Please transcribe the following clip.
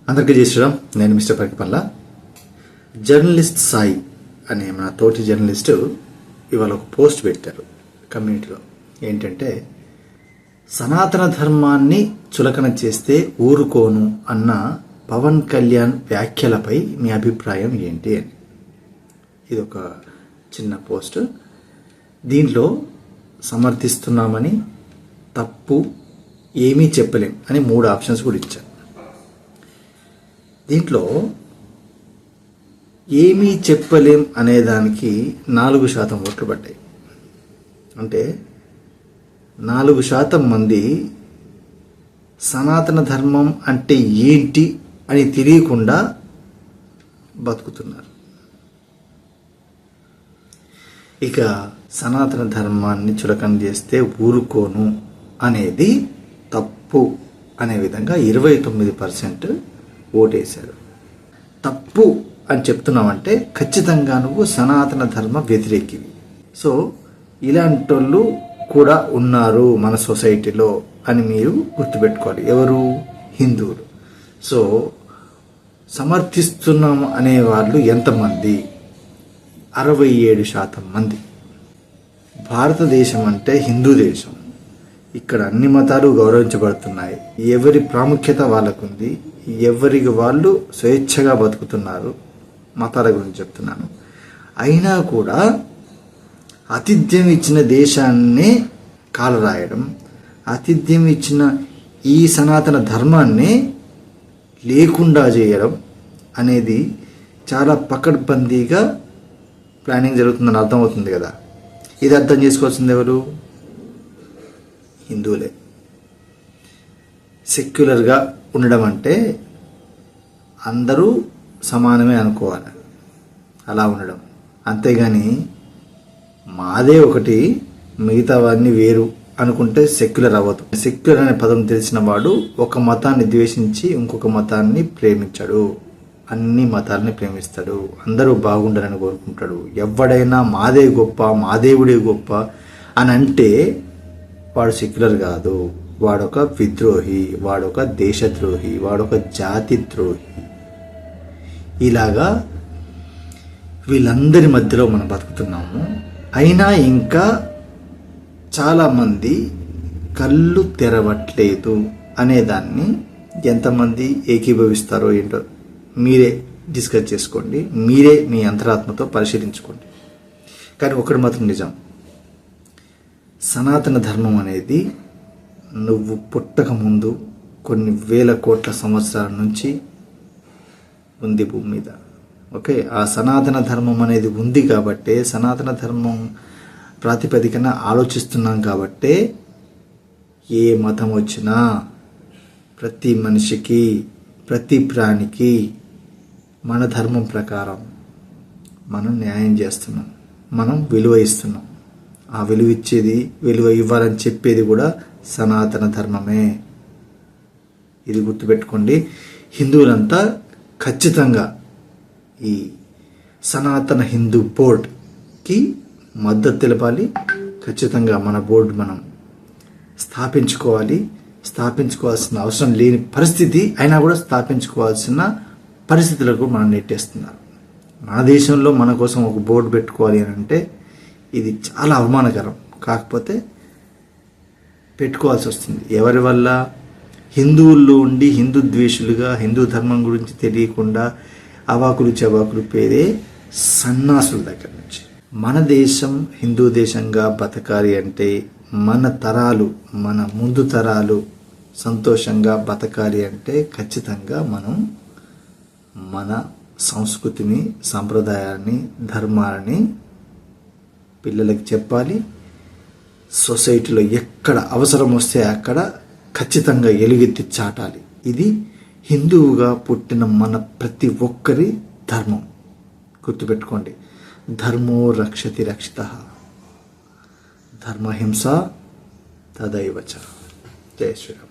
అందరికీ జై శ్రీరామ్. నేను మిస్టర్ పరికిపల్ల. జర్నలిస్ట్ సాయి అనే మన తోటి జర్నలిస్టు ఇవాళ ఒక పోస్ట్ పెట్టారు కమ్యూనిటీలో. ఏంటంటే, సనాతన ధర్మాన్ని చులకన చేస్తే ఊరుకోను అన్న పవన్ కళ్యాణ్ వ్యాఖ్యలపై మీ అభిప్రాయం ఏంటి అని. ఇది ఒక చిన్న పోస్ట్. దీంట్లో సమర్థిస్తున్నామని, తప్పు, ఏమీ చెప్పలేం అని 3 ఆప్షన్స్ కూడా ఇచ్చారు. దీంట్లో ఏమీ చెప్పలేం అనేదానికి 4% ఓట్లు పడ్డాయి. అంటే 4% మంది సనాతన ధర్మం అంటే ఏంటి అని తెలియకుండా బతుకుతున్నారు. ఇక సనాతన ధర్మాన్ని చులకన చేస్తే ఊరుకోను అనేది తప్పు అనే విధంగా 29% ఓటేశారు. తప్పు అని చెప్తున్నామంటే ఖచ్చితంగా నువ్వు సనాతన ధర్మ వ్యతిరేకివి. సో ఇలాంటి వాళ్ళు కూడా ఉన్నారు మన సొసైటీలో అని మీరు గుర్తుపెట్టుకోవాలి. ఎవరు? హిందువులు. సో సమర్థిస్తున్నాం అనేవాళ్ళు ఎంతమంది? 67% మంది. భారతదేశం అంటే హిందూ దేశం. ఇక్కడ అన్ని మతాలు గౌరవించబడుతున్నాయి. ఎవరి ప్రాముఖ్యత వాళ్ళకుంది. ఎవరికి వాళ్ళు స్వేచ్ఛగా బతుకుతున్నారు. మతాల గురించి చెప్తున్నాను. అయినా కూడా ఆతిథ్యం ఇచ్చిన దేశాన్నే కాలరాయడం, ఆతిథ్యం ఇచ్చిన ఈ సనాతన ధర్మాన్ని లేకుండా చేయడం అనేది చాలా పకడ్బందీగా ప్లానింగ్ జరుగుతుందని అర్థమవుతుంది కదా. ఇది అర్థం చేసుకోవాల్సింది ఎవరు? హిందువులే. సెక్యులర్గా ఉండడం అంటే అందరూ సమానమే అనుకోవాలి, అలా ఉండడం. అంతేగాని మాదే ఒకటి మిగతావన్నీ వేరు అనుకుంటే సెక్యులర్ అవ్వదు. సెక్యులర్ అనే పదం తెలిసిన వాడు ఒక మతాన్ని ద్వేషించి ఇంకొక మతాన్ని ప్రేమించాడు. అన్ని మతాలని ప్రేమిస్తాడు. అందరూ బాగుండాలని కోరుకుంటాడు. ఎవడైనా మాదే గొప్ప, మా దేవుడే గొప్ప అని అంటే వాడు సెక్యులర్ కాదు. వాడొక విద్రోహి, వాడొక దేశద్రోహి, వాడొక జాతి ద్రోహి. ఇలాగా వీళ్ళందరి మధ్యలో మనం బతుకుతున్నాము. అయినా ఇంకా చాలామంది కళ్ళు తెరవట్లేదు అనేదాన్ని ఎంతమంది ఏకీభవిస్తారో ఏంటో మీరే డిస్కస్ చేసుకోండి. మీరే మీ అంతరాత్మతో పరిశీలించుకోండి. కానీ ఒకటి మాత్రం నిజం, సనాతన ధర్మం అనేది నువ్వు పుట్టక ముందు కొన్ని వేల కోట్ల సంవత్సరాల నుంచి ఉంది భూమి మీద. ఓకే, ఆ సనాతన ధర్మం అనేది ఉంది కాబట్టే, సనాతన ధర్మం ప్రాతిపదికన ఆలోచిస్తున్నాం కాబట్టే ఏ మతం వచ్చినా ప్రతి మనిషికి, ప్రతి ప్రాణికి మన ధర్మం ప్రకారం మనం న్యాయం చేస్తున్నాం, మనం విలువ ఇస్తున్నాం. ఆ విలువ ఇచ్చేది, విలువ ఇవ్వాలని చెప్పేది కూడా సనాతన ధర్మమే. ఇది గుర్తుపెట్టుకోండి. హిందువులంతా ఖచ్చితంగా ఈ సనాతన హిందూ బోర్డ్కి మద్దతు తెలపాలి. ఖచ్చితంగా మన బోర్డు మనం స్థాపించుకోవాలి. స్థాపించుకోవాల్సిన అవసరం లేని పరిస్థితి అయినా కూడా స్థాపించుకోవాల్సిన పరిస్థితులకు మనం నెట్టేస్తున్నారు. మన దేశంలో మన కోసం ఒక బోర్డు పెట్టుకోవాలి అని అంటే ఇది చాలా అవమానకరం. కాకపోతే పెట్టుకోవాల్సి వస్తుంది. ఎవరి వల్ల? హిందువుల్లో ఉండి హిందూ ద్వేషులుగా, హిందూ ధర్మం గురించి తెలియకుండా అవాకులు చవాకులు పేరే సన్నాసుల దగ్గర నుంచి. మన దేశం హిందూ దేశంగా బతకాలి అంటే, మన తరాలు, మన ముందు తరాలు సంతోషంగా బతకాలి అంటే ఖచ్చితంగా మనం మన సంస్కృతిని, సంప్రదాయాన్ని, ధర్మాలని పిల్లలకి చెప్పాలి. సొసైటీలో ఎక్కడ అవసరం వస్తే అక్కడ ఖచ్చితంగా ఎలుగెత్తి చాటాలి. ఇది హిందువుగా పుట్టిన మన ప్రతి ఒక్కరి ధర్మం. గుర్తుపెట్టుకోండి. ధర్మో రక్షతి రక్షితః, ధర్మహింస తదైవ చ. జై శ్రీరామ్.